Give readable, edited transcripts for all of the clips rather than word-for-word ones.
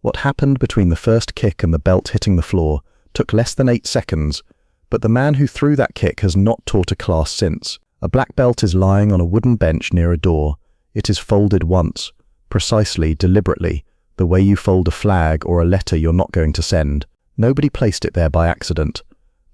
What happened between the first kick and the belt hitting the floor took less than 8 seconds, but the man who threw that kick has not taught a class since. A black belt is lying on a wooden bench near a door. It is folded once, precisely, deliberately, the way you fold a flag or a letter you're not going to send. Nobody placed it there by accident,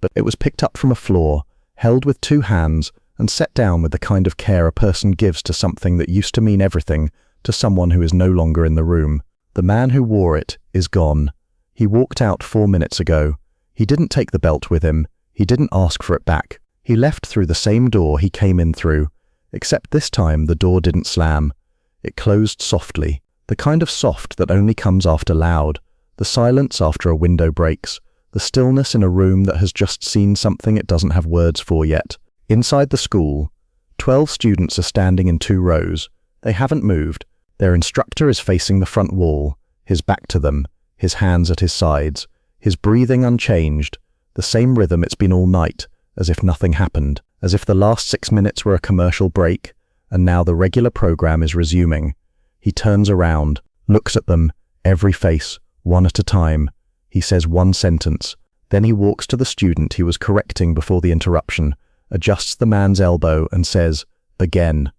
but it was picked up from a floor, held with 2 hands, and set down with the kind of care a person gives to something that used to mean everything to someone who is no longer in the room. The man who wore it is gone. He walked out 4 minutes ago. He didn't take the belt with him. He didn't ask for it back. He left through the same door he came in through, except this time the door didn't slam. It closed softly, the kind of soft that only comes after loud, the silence after a window breaks, the stillness in a room that has just seen something it doesn't have words for yet. Inside the school, 12 students are standing in 2 rows. They haven't moved. Their instructor is facing the front wall, his back to them, his hands at his sides, his breathing unchanged, the same rhythm it's been all night, as if nothing happened, as if the last 6 minutes were a commercial break, and now the regular program is resuming. He turns around, looks at them, every face, one at a time. He says one sentence. Then he walks to the student he was correcting before the interruption, adjusts the man's elbow and says, "Again."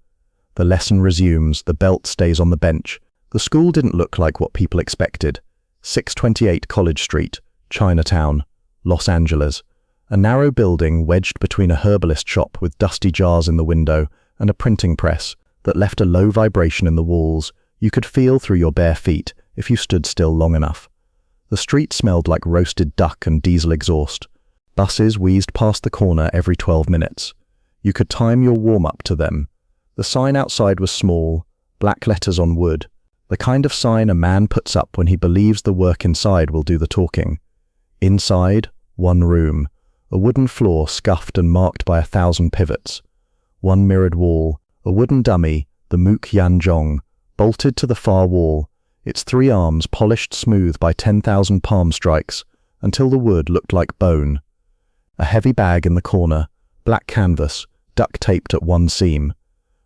The lesson resumes, the belt stays on the bench. The school didn't look like what people expected. 628 College Street, Chinatown, Los Angeles. A narrow building wedged between a herbalist shop with dusty jars in the window and a printing press that left a low vibration in the walls you could feel through your bare feet if you stood still long enough. The street smelled like roasted duck and diesel exhaust. Buses wheezed past the corner every 12 minutes. You could time your warm-up to them. The sign outside was small, black letters on wood, the kind of sign a man puts up when he believes the work inside will do the talking. Inside, one room, a wooden floor scuffed and marked by 1,000 pivots. One mirrored wall, a wooden dummy, the Mook Yan Jong, bolted to the far wall, its 3 arms polished smooth by 10,000 palm strikes until the wood looked like bone. A heavy bag in the corner, black canvas, duct-taped at one seam.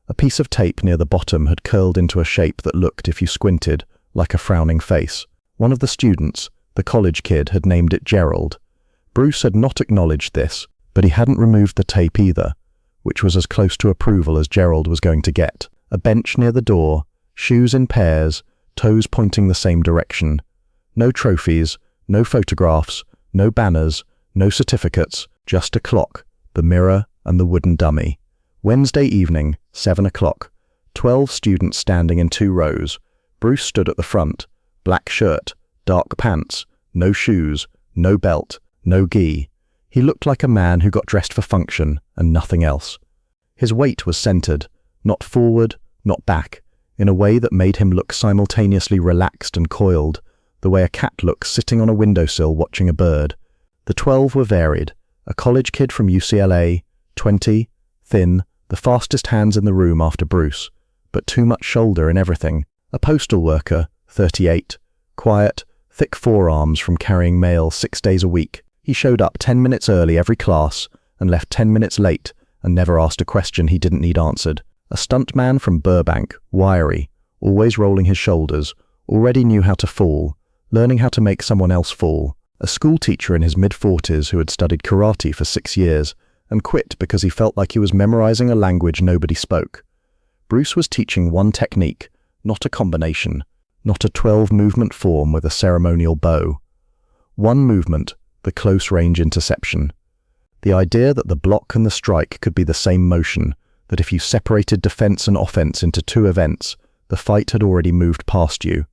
A piece of tape near the bottom had curled into a shape that looked, if you squinted, like a frowning face. One of the students, the college kid, had named it Gerald. Bruce had not acknowledged this, but he hadn't removed the tape either, which was as close to approval as Gerald was going to get. A bench near the door, shoes in pairs, toes pointing the same direction. No trophies, no photographs, no banners, no certificates, just a clock, the mirror, and the wooden dummy. Wednesday evening, 7 o'clock. 12 students standing in 2 rows. Bruce stood at the front. Black shirt, dark pants, no shoes, no belt, no gi. He looked like a man who got dressed for function and nothing else. His weight was centered, not forward, not back, in a way that made him look simultaneously relaxed and coiled, the way a cat looks sitting on a windowsill watching a bird. The 12 were varied. A college kid from UCLA, 20, thin, the fastest hands in the room after Bruce, but too much shoulder in everything. A postal worker, 38, quiet, thick forearms from carrying mail 6 days a week. He showed up 10 minutes early every class and left 10 minutes late and never asked a question he didn't need answered. A stuntman from Burbank, wiry, always rolling his shoulders, already knew how to fall, learning how to make someone else fall. A school teacher in his mid-40s who had studied karate for 6 years and quit because he felt like he was memorizing a language nobody spoke. Bruce was teaching one technique, not a combination, not a 12-movement form with a ceremonial bow. One movement, the close-range interception. The idea that the block and the strike could be the same motion, that if you separated defense and offense into 2 events, the fight had already moved past you.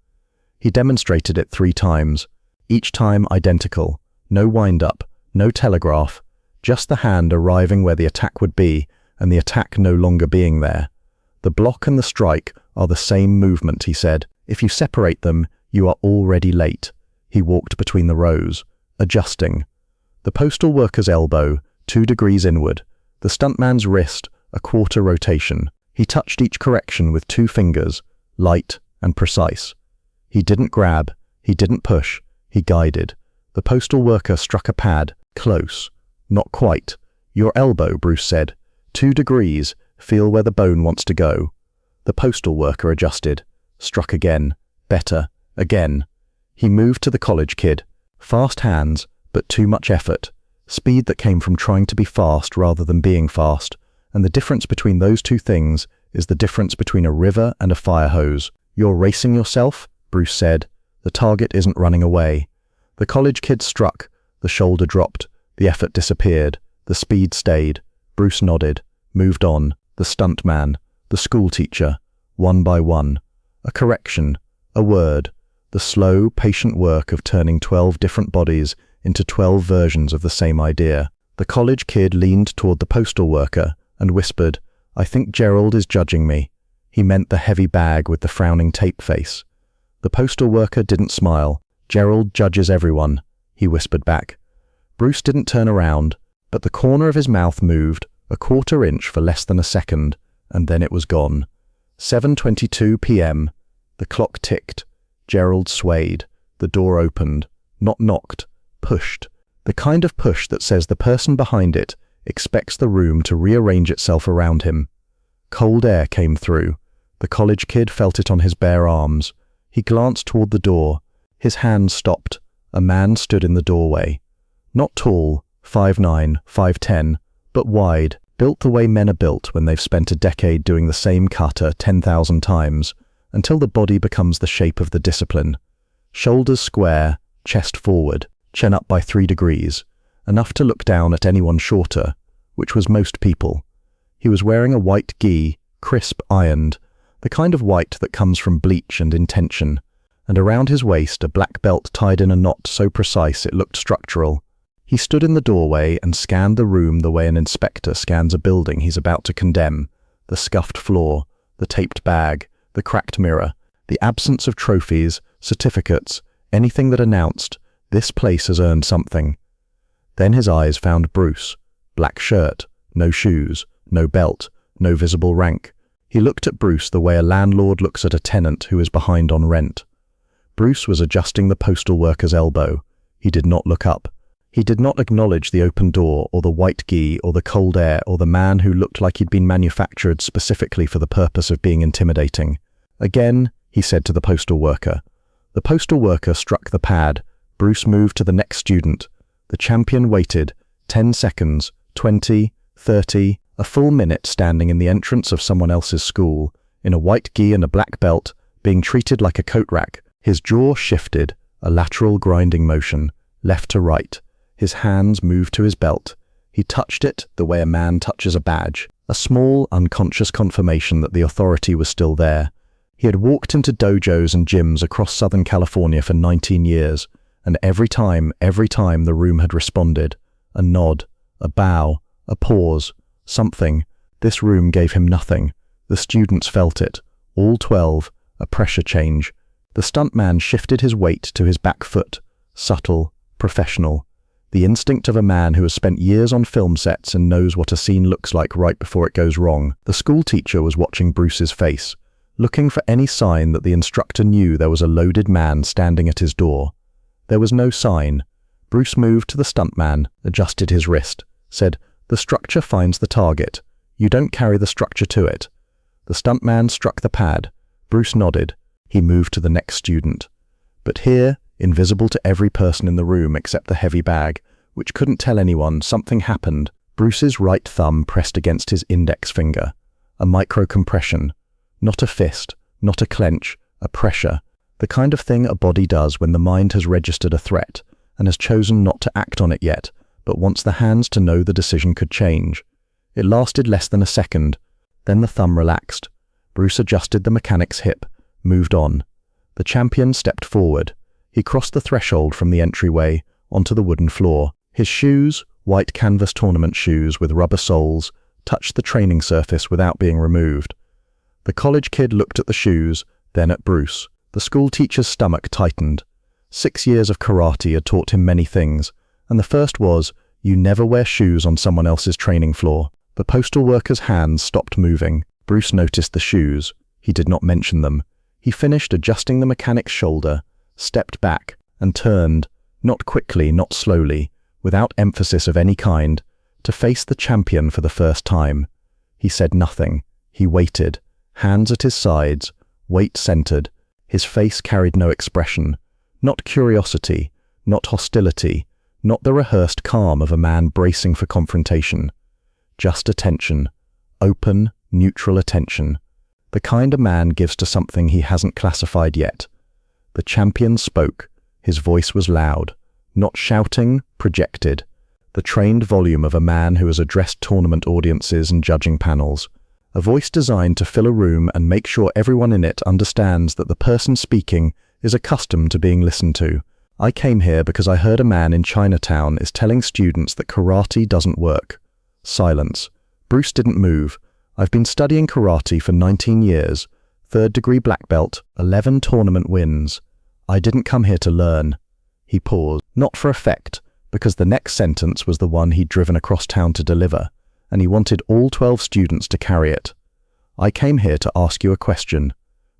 He demonstrated it 3 times, each time identical, no wind-up, no telegraph, just the hand arriving where the attack would be and the attack no longer being there. The block and the strike are the same movement, he said. If you separate them, you are already late. He walked between the rows, adjusting. The postal worker's elbow, 2 degrees inward. The stuntman's wrist, a quarter rotation. He touched each correction with 2 fingers, light and precise. He didn't grab, he didn't push, he guided. The postal worker struck a pad, close. Not quite. Your elbow, Bruce said. 2 degrees, feel where the bone wants to go. The postal worker adjusted. Struck again. Better. Again. He moved to the college kid. Fast hands, but too much effort. Speed that came from trying to be fast rather than being fast. And the difference between those two things is the difference between a river and a fire hose. "You're racing yourself?" Bruce said. "The target isn't running away." The college kid struck. The shoulder dropped. The effort disappeared. The speed stayed. Bruce nodded. Moved on. The stuntman. The school teacher. One by one. A correction. A word. The slow, patient work of turning 12 different bodies into 12 versions of the same idea. The college kid leaned toward the postal worker and whispered, "I think Gerald is judging me." He meant the heavy bag with the frowning tape face. The postal worker didn't smile. "Gerald judges everyone," he whispered back. Bruce didn't turn around, but the corner of his mouth moved, a quarter inch for less than a second, and then it was gone. 7:22 p.m. The clock ticked. Gerald swayed. The door opened. Not knocked. Pushed. The kind of push that says the person behind it expects the room to rearrange itself around him. Cold air came through. The college kid felt it on his bare arms. He glanced toward the door. His hand stopped. A man stood in the doorway. Not tall, 5'9", 5'10", but wide, built the way men are built when they've spent a decade doing the same kata 10,000 times, until the body becomes the shape of the discipline. Shoulders square, chest forward, chin up by 3 degrees, enough to look down at anyone shorter, which was most people. He was wearing a white gi, crisp ironed, the kind of white that comes from bleach and intention, and around his waist a black belt tied in a knot so precise it looked structural. He stood in the doorway and scanned the room the way an inspector scans a building he's about to condemn. The scuffed floor, the taped bag, the cracked mirror, the absence of trophies, certificates, anything that announced, "This place has earned something." Then his eyes found Bruce. Black shirt, no shoes, no belt, no visible rank. He looked at Bruce the way a landlord looks at a tenant who is behind on rent. Bruce was adjusting the postal worker's elbow. He did not look up. He did not acknowledge the open door or the white gi or the cold air or the man who looked like he'd been manufactured specifically for the purpose of being intimidating. "Again," he said to the postal worker. The postal worker struck the pad. Bruce moved to the next student. The champion waited. 10 seconds, 20, 30, a full minute standing in the entrance of someone else's school, in a white gi and a black belt, being treated like a coat rack. His jaw shifted, a lateral grinding motion, left to right. His hands moved to his belt. He touched it the way a man touches a badge, a small, unconscious confirmation that the authority was still there. He had walked into dojos and gyms across Southern California for 19 years, and every time the room had responded. A nod, a bow, a pause, something. This room gave him nothing. The students felt it, all 12, a pressure change. The stuntman shifted his weight to his back foot, subtle, professional. The instinct of a man who has spent years on film sets and knows what a scene looks like right before it goes wrong. The school teacher was watching Bruce's face, looking for any sign that the instructor knew there was a loaded man standing at his door. There was no sign. Bruce moved to the stuntman, adjusted his wrist, said, "The structure finds the target. You don't carry the structure to it." The stuntman struck the pad. Bruce nodded. He moved to the next student. But here, invisible to every person in the room except the heavy bag, which couldn't tell anyone, something happened. Bruce's right thumb pressed against his index finger. A micro-compression. Not a fist, not a clench, a pressure. The kind of thing a body does when the mind has registered a threat and has chosen not to act on it yet, but wants the hands to know the decision could change. It lasted less than a second. Then the thumb relaxed. Bruce adjusted the mechanic's hip, moved on. The champion stepped forward. He crossed the threshold from the entryway onto the wooden floor. His shoes, white canvas tournament shoes with rubber soles, touched the training surface without being removed. The college kid looked at the shoes, then at Bruce. The school teacher's stomach tightened. 6 years of karate had taught him many things, and the first was, you never wear shoes on someone else's training floor. The postal worker's hands stopped moving. Bruce noticed the shoes. He did not mention them. He finished adjusting the mechanic's shoulder, stepped back, and turned, not quickly, not slowly, without emphasis of any kind, to face the champion for the first time. He said nothing. He waited, hands at his sides, weight centered. His face carried no expression. Not curiosity, not hostility, not the rehearsed calm of a man bracing for confrontation. Just attention. Open, neutral attention. The kind a man gives to something he hasn't classified yet. The champion spoke. His voice was loud. Not shouting, projected. The trained volume of a man who has addressed tournament audiences and judging panels. A voice designed to fill a room and make sure everyone in it understands that the person speaking is accustomed to being listened to. I came here because I heard a man in Chinatown is telling students that karate doesn't work. Silence. Bruce didn't move. I've been studying karate for 19 years, 3rd degree black belt, 11 tournament wins. I didn't come here to learn. He paused, not for effect, because the next sentence was the one he'd driven across town to deliver, and he wanted all 12 students to carry it. I came here to ask you a question.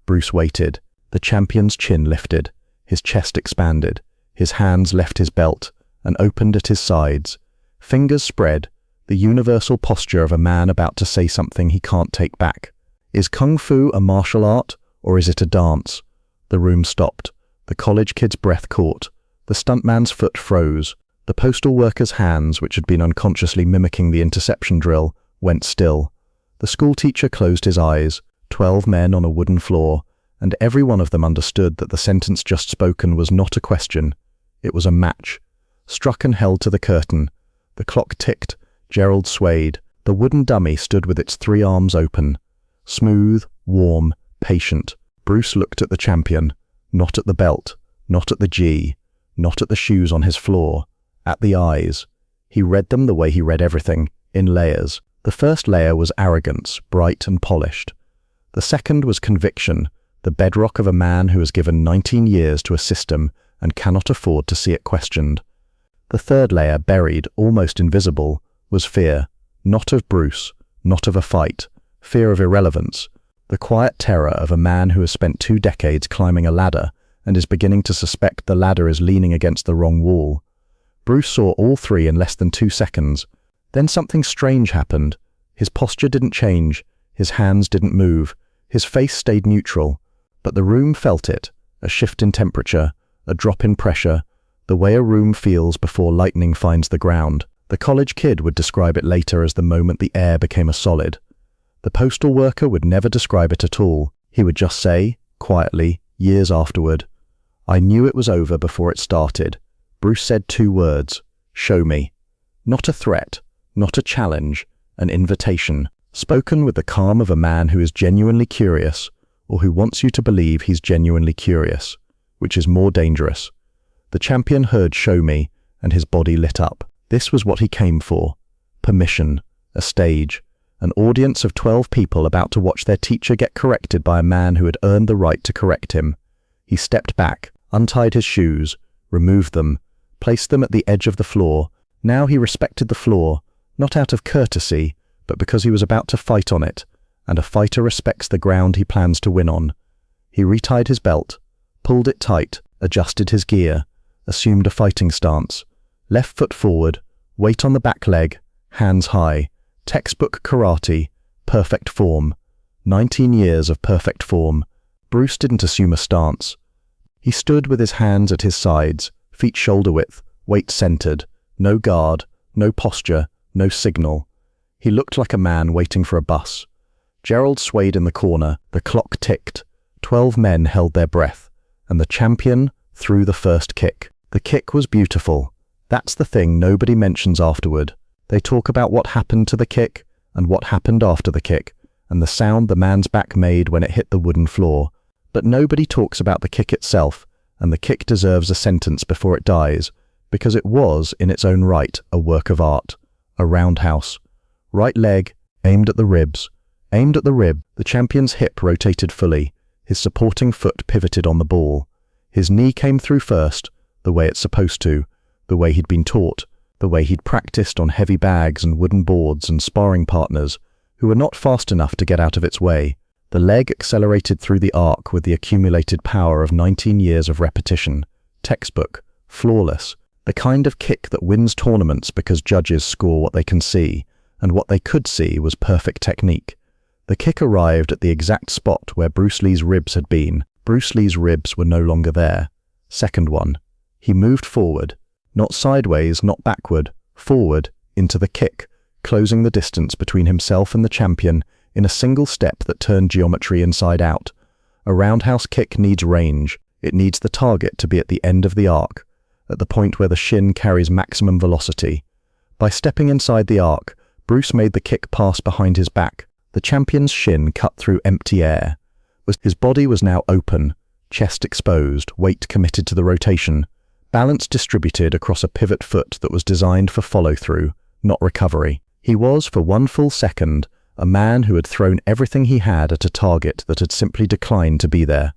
Bruce waited. The champion's chin lifted. His chest expanded. His hands left his belt and opened at his sides. Fingers spread, the universal posture of a man about to say something he can't take back. Is Kung Fu a martial art, or is it a dance? The room stopped. The college kid's breath caught. The stuntman's foot froze. The postal worker's hands, which had been unconsciously mimicking the interception drill, went still. The schoolteacher closed his eyes. 12 men on a wooden floor, and every one of them understood that the sentence just spoken was not a question. It was a match. Struck and held to the curtain. The clock ticked. Gerald swayed. The wooden dummy stood with its 3 arms open. Smooth, warm, patient. Bruce looked at the champion. Not at the belt. Not at the gi. Not at the shoes on his floor. At the eyes. He read them the way he read everything, in layers. The first layer was arrogance, bright and polished. The second was conviction, the bedrock of a man who has given 19 years to a system and cannot afford to see it questioned. The third layer, buried, almost invisible, was fear, not of Bruce, not of a fight, fear of irrelevance, the quiet terror of a man who has spent 2 decades climbing a ladder and is beginning to suspect the ladder is leaning against the wrong wall. Bruce saw all 3 in less than 2 seconds. Then something strange happened. His posture didn't change, his hands didn't move, his face stayed neutral, but the room felt it, a shift in temperature, a drop in pressure, the way a room feels before lightning finds the ground. The college kid would describe it later as the moment the air became a solid. The postal worker would never describe it at all. He would just say, quietly, years afterward, "I knew it was over before it started." Bruce said 2 words, "Show me." Not a threat, not a challenge, an invitation, spoken with the calm of a man who is genuinely curious, or who wants you to believe he's genuinely curious, which is more dangerous. The champion heard "show me," and his body lit up. This was what he came for. Permission, a stage, an audience of 12 people about to watch their teacher get corrected by a man who had earned the right to correct him. He stepped back, untied his shoes, removed them, placed them at the edge of the floor. Now he respected the floor, not out of courtesy, but because he was about to fight on it, and a fighter respects the ground he plans to win on. He retied his belt, pulled it tight, adjusted his gear, assumed a fighting stance. Left foot forward, weight on the back leg, hands high, textbook karate, perfect form. 19 years of perfect form. Bruce didn't assume a stance. He stood with his hands at his sides, feet shoulder width, weight centered, no guard, no posture, no signal. He looked like a man waiting for a bus. Gerald swayed in the corner, the clock ticked. 12 men held their breath, and the champion threw the first kick. The kick was beautiful. That's the thing nobody mentions afterward. They talk about what happened to the kick, and what happened after the kick, and the sound the man's back made when it hit the wooden floor. But nobody talks about the kick itself, and the kick deserves a sentence before it dies, because it was, in its own right, a work of art. A roundhouse. Right leg, aimed at the ribs. Aimed at the rib, the champion's hip rotated fully. His supporting foot pivoted on the ball. His knee came through first, the way it's supposed to, the way he'd been taught, the way he'd practiced on heavy bags and wooden boards and sparring partners who were not fast enough to get out of its way. The leg accelerated through the arc with the accumulated power of 19 years of repetition. Textbook, flawless, the kind of kick that wins tournaments because judges score what they can see, and what they could see was perfect technique. The kick arrived at the exact spot where Bruce Lee's ribs had been. Bruce Lee's ribs were no longer there. Second one. He moved forward, not sideways, not backward, forward, into the kick, closing the distance between himself and the champion in a single step that turned geometry inside out. A roundhouse kick needs range. It needs the target to be at the end of the arc, at the point where the shin carries maximum velocity. By stepping inside the arc, Bruce made the kick pass behind his back. The champion's shin cut through empty air. His body was now open, chest exposed, weight committed to the rotation, balance distributed across a pivot foot that was designed for follow-through, not recovery. He was, for one full second, a man who had thrown everything he had at a target that had simply declined to be there.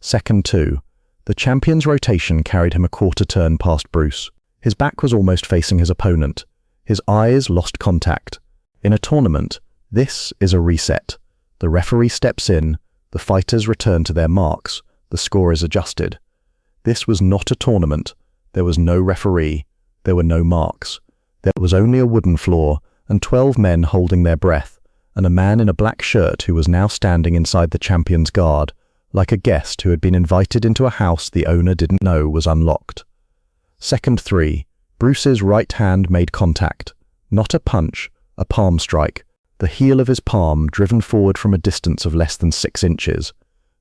Second two. The champion's rotation carried him a quarter turn past Bruce. His back was almost facing his opponent. His eyes lost contact. In a tournament, this is a reset. The referee steps in, the fighters return to their marks, the score is adjusted. This was not a tournament. There was no referee. There were no marks. There was only a wooden floor and 12 men holding their breath, and a man in a black shirt who was now standing inside the champion's guard, like a guest who had been invited into a house the owner didn't know was unlocked. Second three. Bruce's right hand made contact. Not a punch, a palm strike. The heel of his palm driven forward from a distance of less than 6 inches.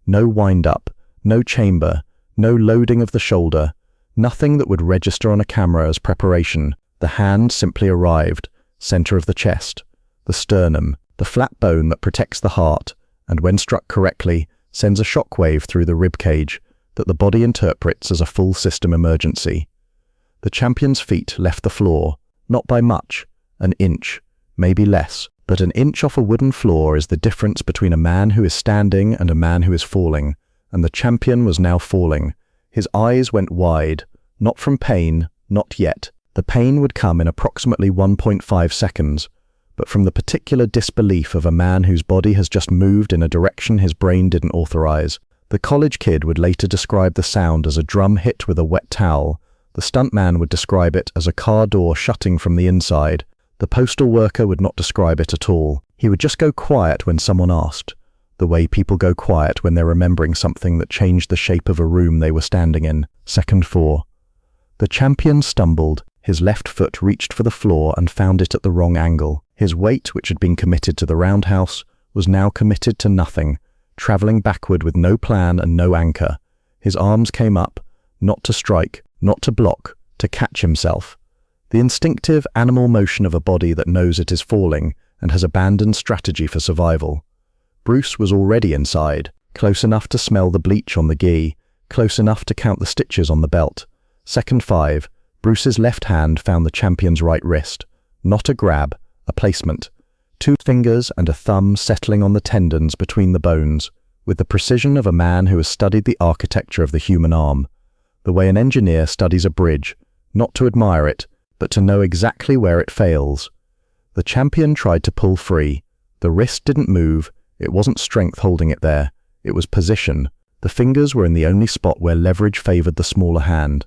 No wind-up, no chamber, no loading of the shoulder, nothing that would register on a camera as preparation. The hand simply arrived, center of the chest, the sternum, the flat bone that protects the heart, and when struck correctly, sends a shockwave through the rib cage that the body interprets as a full system emergency. The champion's feet left the floor, not by much, an inch, maybe less, but an inch off a wooden floor is the difference between a man who is standing and a man who is falling, and the champion was now falling. His eyes went wide, not from pain, not yet. The pain would come in approximately 1.5 seconds, but from the particular disbelief of a man whose body has just moved in a direction his brain didn't authorize. The college kid would later describe the sound as a drum hit with a wet towel. The stuntman would describe it as a car door shutting from the inside. The postal worker would not describe it at all. He would just go quiet when someone asked, the way people go quiet when they're remembering something that changed the shape of a room they were standing in. Second four. The champion stumbled. His left foot reached for the floor and found it at the wrong angle. His weight, which had been committed to the roundhouse, was now committed to nothing, traveling backward with no plan and no anchor. His arms came up, not to strike, not to block, to catch himself. The instinctive animal motion of a body that knows it is falling and has abandoned strategy for survival. Bruce was already inside, close enough to smell the bleach on the gi, close enough to count the stitches on the belt. Second five. Bruce's left hand found the champion's right wrist. Not a grab, a placement. 2 fingers and a thumb settling on the tendons between the bones, with the precision of a man who has studied the architecture of the human arm. The way an engineer studies a bridge, not to admire it, but to know exactly where it fails. The champion tried to pull free. The wrist didn't move. It wasn't strength holding it there. It was position. The fingers were in the only spot where leverage favored the smaller hand.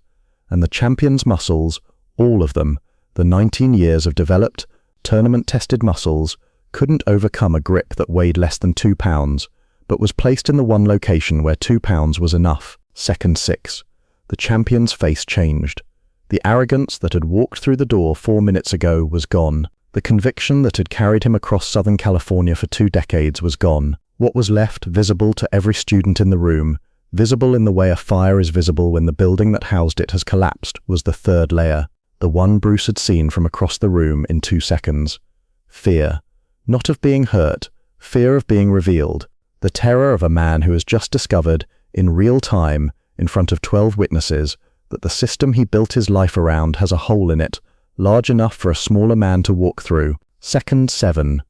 And the champion's muscles, all of them, the 19 years of developed, tournament-tested muscles, couldn't overcome a grip that weighed less than 2 pounds, but was placed in the one location where 2 pounds was enough. Second 6. The champion's face changed. The arrogance that had walked through the door 4 minutes ago was gone. The conviction that had carried him across Southern California for 2 decades was gone. What was left, visible to every student in the room, visible in the way a fire is visible when the building that housed it has collapsed, was the third layer, the one Bruce had seen from across the room in 2 seconds. Fear. Not of being hurt, fear of being revealed. The terror of a man who has just discovered, in real time, in front of 12 witnesses, that the system he built his life around has a hole in it, large enough for a smaller man to walk through. Second 7.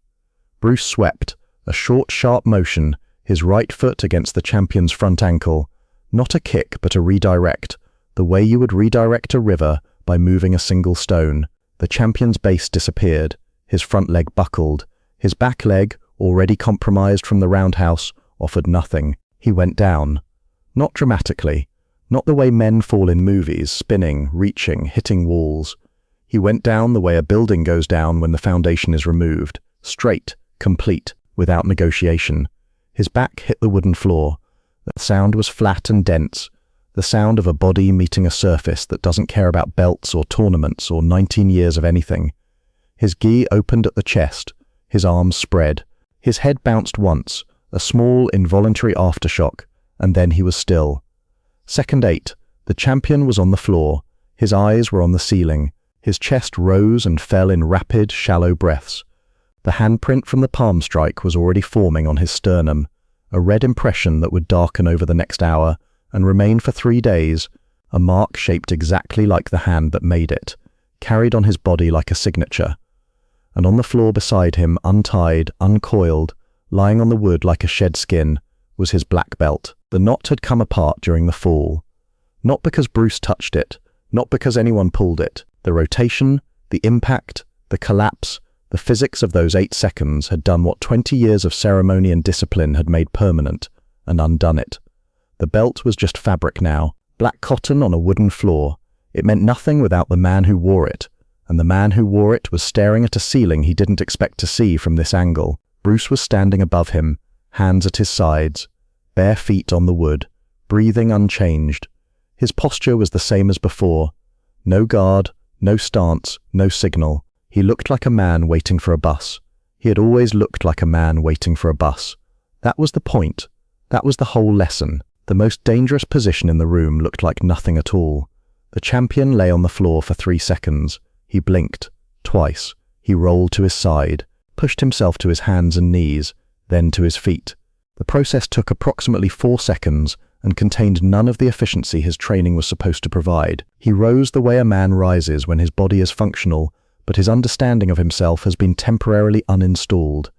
Bruce swept, a short, sharp motion, his right foot against the champion's front ankle. Not a kick, but a redirect, the way you would redirect a river by moving a single stone. The champion's base disappeared. His front leg buckled. His back leg, already compromised from the roundhouse, offered nothing. He went down. Not dramatically. Not the way men fall in movies, spinning, reaching, hitting walls. He went down the way a building goes down when the foundation is removed. Straight, complete, without negotiation. His back hit the wooden floor. The sound was flat and dense. the sound of a body meeting a surface that doesn't care about belts or tournaments or 19 years of anything. His gi opened at the chest, his arms spread. His head bounced once, a small, involuntary aftershock, and then he was still. Second 8, the champion was on the floor. His eyes were on the ceiling. His chest rose and fell in rapid, shallow breaths. The handprint from the palm strike was already forming on his sternum, a red impression that would darken over the next hour and remain for 3 days, a mark shaped exactly like the hand that made it, carried on his body like a signature. And on the floor beside him, untied, uncoiled, lying on the wood like a shed skin, was his black belt. The knot had come apart during the fall. Not because Bruce touched it, not because anyone pulled it. The rotation, the impact, the collapse, the physics of those 8 seconds had done what 20 years of ceremony and discipline had made permanent, and undone it. The belt was just fabric now, black cotton on a wooden floor. It meant nothing without the man who wore it, and the man who wore it was staring at a ceiling he didn't expect to see from this angle. Bruce was standing above him, hands at his sides, bare feet on the wood, breathing unchanged. His posture was the same as before. No guard, no stance, no signal. He looked like a man waiting for a bus. He had always looked like a man waiting for a bus. That was the point. That was the whole lesson. The most dangerous position in the room looked like nothing at all. The champion lay on the floor for 3 seconds. He blinked. Twice. He rolled to his side, pushed himself to his hands and knees, then to his feet. The process took approximately 4 seconds and contained none of the efficiency his training was supposed to provide. He rose the way a man rises when his body is functional, but his understanding of himself has been temporarily uninstalled.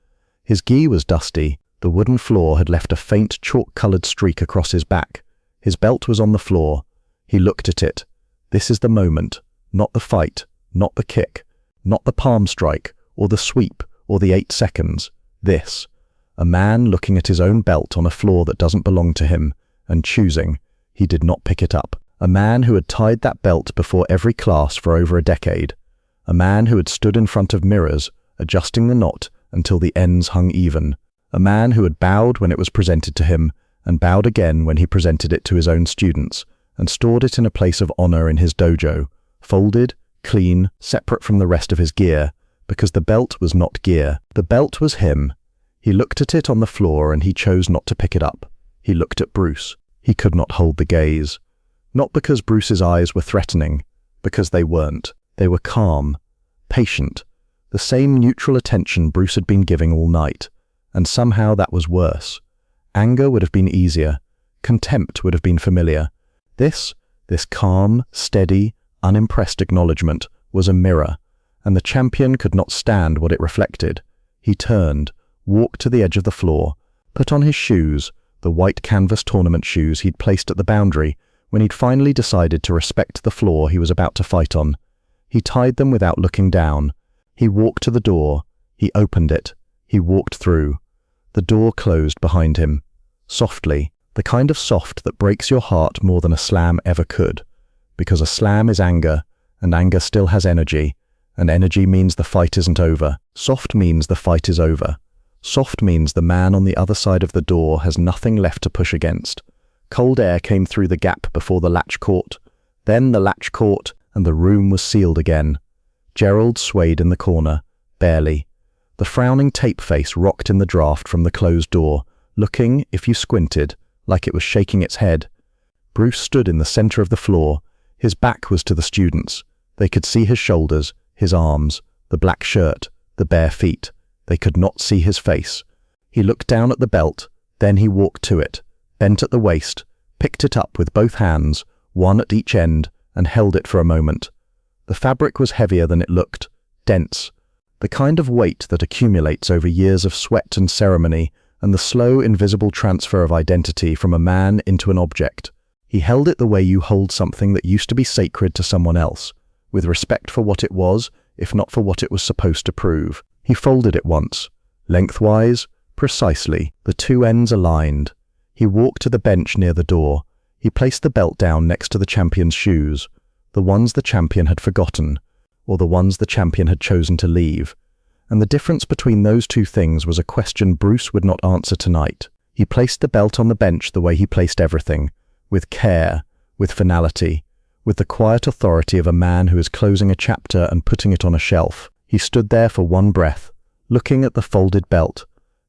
His gi was dusty. The wooden floor had left a faint chalk-colored streak across his back. His belt was on the floor. He looked at it. This is the moment, not the fight, not the kick, not the palm strike, or the sweep, or the 8 seconds. This. A man looking at his own belt on a floor that doesn't belong to him, and choosing. He did not pick it up. A man who had tied that belt before every class for over a decade. A man who had stood in front of mirrors, adjusting the knot until the ends hung even. A man who had bowed when it was presented to him, and bowed again when he presented it to his own students, and stored it in a place of honor in his dojo, folded, clean, separate from the rest of his gear, because the belt was not gear. The belt was him. He looked at it on the floor and he chose not to pick it up. He looked at Bruce. He could not hold the gaze. Not because Bruce's eyes were threatening, because they weren't. They were calm, patient, the same neutral attention Bruce had been giving all night. And somehow that was worse. Anger would have been easier. Contempt would have been familiar. This calm, steady, unimpressed acknowledgement was a mirror, and the champion could not stand what it reflected. He turned, walked to the edge of the floor, put on his shoes, the white canvas tournament shoes he'd placed at the boundary when he'd finally decided to respect the floor he was about to fight on. He tied them without looking down. He walked to the door. He opened it. He walked through. The door closed behind him. Softly, the kind of soft that breaks your heart more than a slam ever could. Because a slam is anger, and anger still has energy, and energy means the fight isn't over. Soft means the fight is over. Soft means the man on the other side of the door has nothing left to push against. Cold air came through the gap before the latch caught. Then the latch caught, and the room was sealed again. Gerald swayed in the corner, barely. The frowning tape face rocked in the draft from the closed door, looking, if you squinted, like it was shaking its head. Bruce stood in the center of the floor. His back was to the students. They could see his shoulders, his arms, the black shirt, the bare feet. They could not see his face. He looked down at the belt, then he walked to it, bent at the waist, picked it up with both hands, one at each end, and held it for a moment. The fabric was heavier than it looked, dense, the kind of weight that accumulates over years of sweat and ceremony and the slow, invisible transfer of identity from a man into an object. He held it the way you hold something that used to be sacred to someone else, with respect for what it was, if not for what it was supposed to prove. He folded it once, lengthwise, precisely, the two ends aligned. He walked to the bench near the door. He placed the belt down next to the champion's shoes, the ones the champion had forgotten, or the ones the champion had chosen to leave. And the difference between those two things was a question Bruce would not answer tonight. He placed the belt on the bench the way he placed everything, with care, with finality, with the quiet authority of a man who is closing a chapter and putting it on a shelf. He stood there for one breath, looking at the folded belt.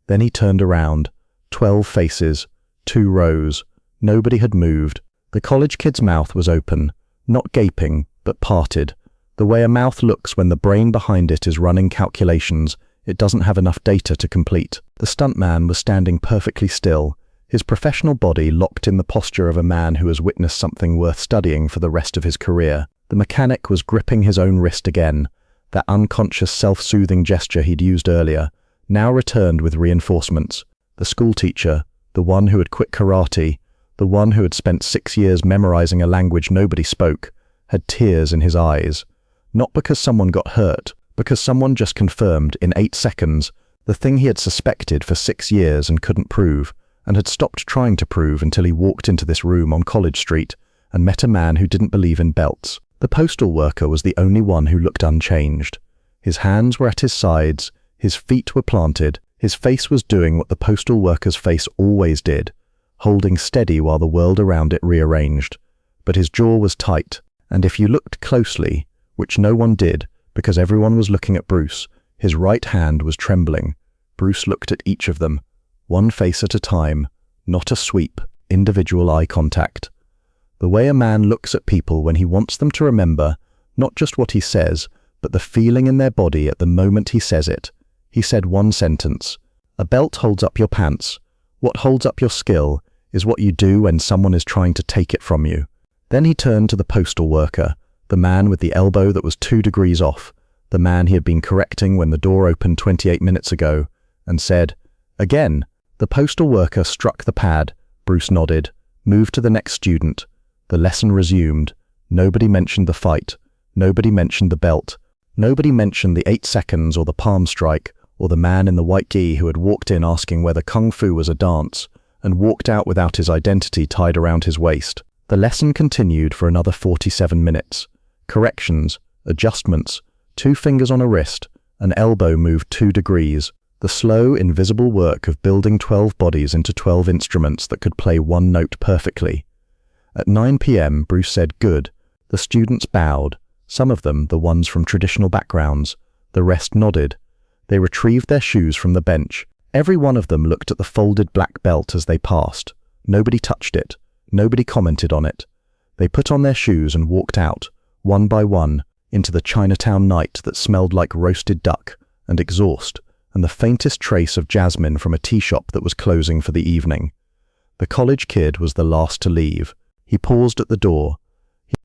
Then he turned around. 12 faces, 2 rows. Nobody had moved. The college kid's mouth was open, not gaping, but parted. The way a mouth looks when the brain behind it is running calculations it doesn't have enough data to complete. The stuntman was standing perfectly still, his professional body locked in the posture of a man who has witnessed something worth studying for the rest of his career. The mechanic was gripping his own wrist again. That unconscious self-soothing gesture he'd used earlier now returned with reinforcements. The schoolteacher, the one who had quit karate, the one who had spent 6 years memorizing a language nobody spoke, had tears in his eyes. Not because someone got hurt, because someone just confirmed in 8 seconds the thing he had suspected for 6 years and couldn't prove, and had stopped trying to prove until he walked into this room on College Street and met a man who didn't believe in belts. The postal worker was the only one who looked unchanged. His hands were at his sides, his feet were planted, his face was doing what the postal worker's face always did, holding steady while the world around it rearranged. But his jaw was tight, and if you looked closely, which no one did because everyone was looking at Bruce, his right hand was trembling. Bruce looked at each of them, one face at a time, not a sweep, individual eye contact. The way a man looks at people when he wants them to remember, not just what he says, but the feeling in their body at the moment he says it. He said one sentence. A belt holds up your pants. What holds up your skill is what you do when someone is trying to take it from you. Then he turned to the postal worker, the man with the elbow that was 2 degrees off, the man he had been correcting when the door opened 28 minutes ago, and said, "Again." The postal worker struck the pad. Bruce nodded, moved to the next student. The lesson resumed. Nobody mentioned the fight. Nobody mentioned the belt. Nobody mentioned the 8 seconds or the palm strike or the man in the white gi who had walked in asking whether kung fu was a dance and walked out without his identity tied around his waist. The lesson continued for another 47 minutes. Corrections, adjustments, 2 fingers on a wrist, an elbow moved 2 degrees. The slow, invisible work of building 12 bodies into 12 instruments that could play one note perfectly. At 9 p.m., Bruce said, "Good." The students bowed, some of them the ones from traditional backgrounds. The rest nodded. They retrieved their shoes from the bench. Every one of them looked at the folded black belt as they passed. Nobody touched it. Nobody commented on it. They put on their shoes and walked out, one by one, into the Chinatown night that smelled like roasted duck and exhaust and the faintest trace of jasmine from a tea shop that was closing for the evening. The college kid was the last to leave. He paused at the door.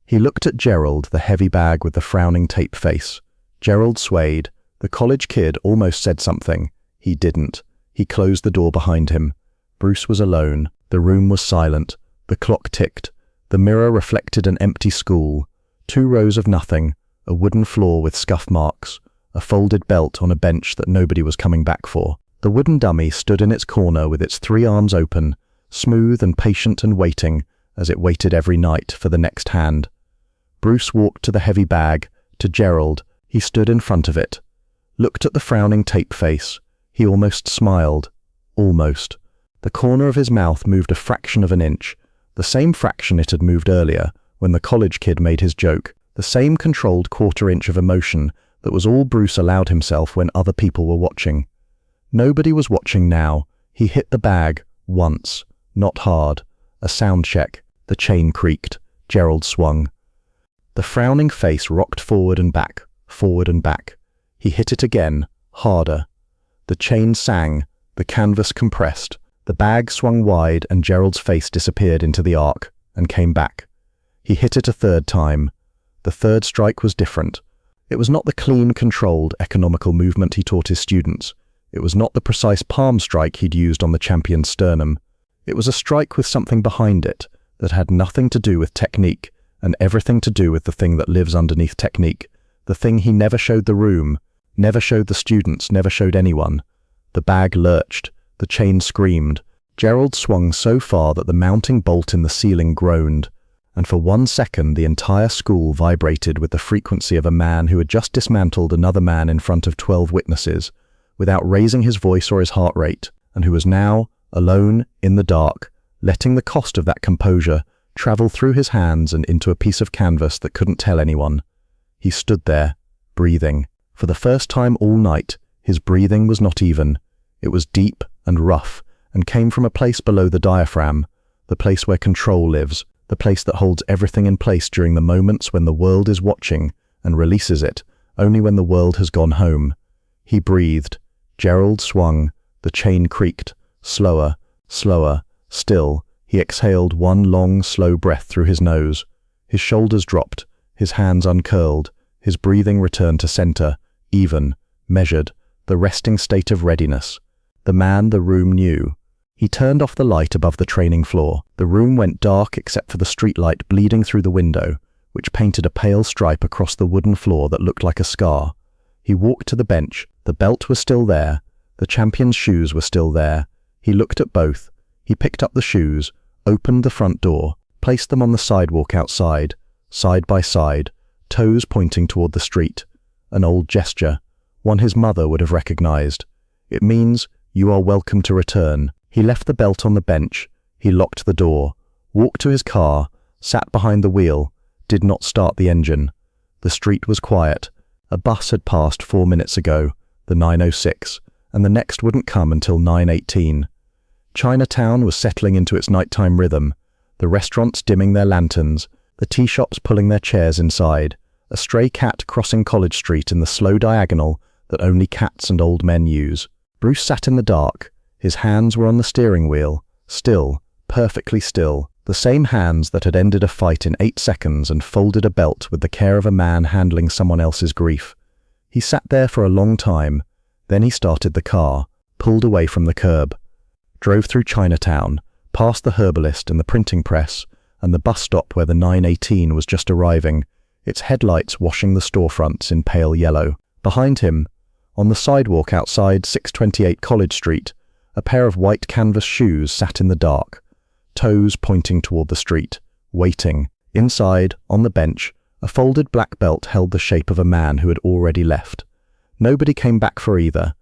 He looked at Gerald, the heavy bag with the frowning tape face. Gerald swayed. The college kid almost said something. He didn't. He closed the door behind him. Bruce was alone. The room was silent. The clock ticked. The mirror reflected an empty school. 2 rows of nothing, a wooden floor with scuff marks, a folded belt on a bench that nobody was coming back for. The wooden dummy stood in its corner with its 3 arms open, smooth and patient and waiting, as it waited every night for the next hand. Bruce walked to the heavy bag, to Gerald. He stood in front of it, looked at the frowning tape face. He almost smiled. Almost. The corner of his mouth moved a fraction of an inch, the same fraction it had moved earlier when the college kid made his joke, the same controlled 1/4 inch of emotion that was all Bruce allowed himself when other people were watching. Nobody was watching now. He hit the bag, once, not hard. A sound check. The chain creaked. Gerald swung. The frowning face rocked forward and back, forward and back. He hit it again, harder. The chain sang, the canvas compressed. The bag swung wide and Gerald's face disappeared into the arc and came back. He hit it a 3rd time. The 3rd strike was different. It was not the clean, controlled, economical movement he taught his students. It was not the precise palm strike he'd used on the champion's sternum. It was a strike with something behind it that had nothing to do with technique and everything to do with the thing that lives underneath technique, the thing he never showed the room, never showed the students, never showed anyone. The bag lurched. The chain screamed. Gerald swung so far that the mounting bolt in the ceiling groaned, and for 1 second the entire school vibrated with the frequency of a man who had just dismantled another man in front of 12 witnesses, without raising his voice or his heart rate, and who was now, alone, in the dark, letting the cost of that composure travel through his hands and into a piece of canvas that couldn't tell anyone. He stood there, breathing. For the first time all night, his breathing was not even. It was deep and rough, and came from a place below the diaphragm, the place where control lives, the place that holds everything in place during the moments when the world is watching, and releases it only when the world has gone home. He breathed. Gerald swung. The chain creaked. Slower, slower, still. He exhaled one long, slow breath through his nose. His shoulders dropped, his hands uncurled, his breathing returned to center, even, measured, the resting state of readiness. The man the room knew. He turned off the light above the training floor. The room went dark except for the streetlight bleeding through the window, which painted a pale stripe across the wooden floor that looked like a scar. He walked to the bench. The belt was still there. The champion's shoes were still there. He looked at both. He picked up the shoes, opened the front door, placed them on the sidewalk outside, side by side, toes pointing toward the street. An old gesture, one his mother would have recognized. It means, "You are welcome to return." He left the belt on the bench. He locked the door, walked to his car, sat behind the wheel, did not start the engine. The street was quiet. A bus had passed 4 minutes ago, the 9:06, and the next wouldn't come until 9:18. Chinatown was settling into its nighttime rhythm, the restaurants dimming their lanterns, the tea shops pulling their chairs inside, a stray cat crossing College Street in the slow diagonal that only cats and old men use. Bruce sat in the dark. His hands were on the steering wheel, still, perfectly still, the same hands that had ended a fight in 8 seconds and folded a belt with the care of a man handling someone else's grief. He sat there for a long time, then he started the car, pulled away from the curb, drove through Chinatown, past the herbalist and the printing press, and the bus stop where the 9:18 was just arriving, its headlights washing the storefronts in pale yellow. Behind him, on the sidewalk outside 628 College Street, a pair of white canvas shoes sat in the dark, toes pointing toward the street, waiting. Inside, on the bench, a folded black belt held the shape of a man who had already left. Nobody came back for either.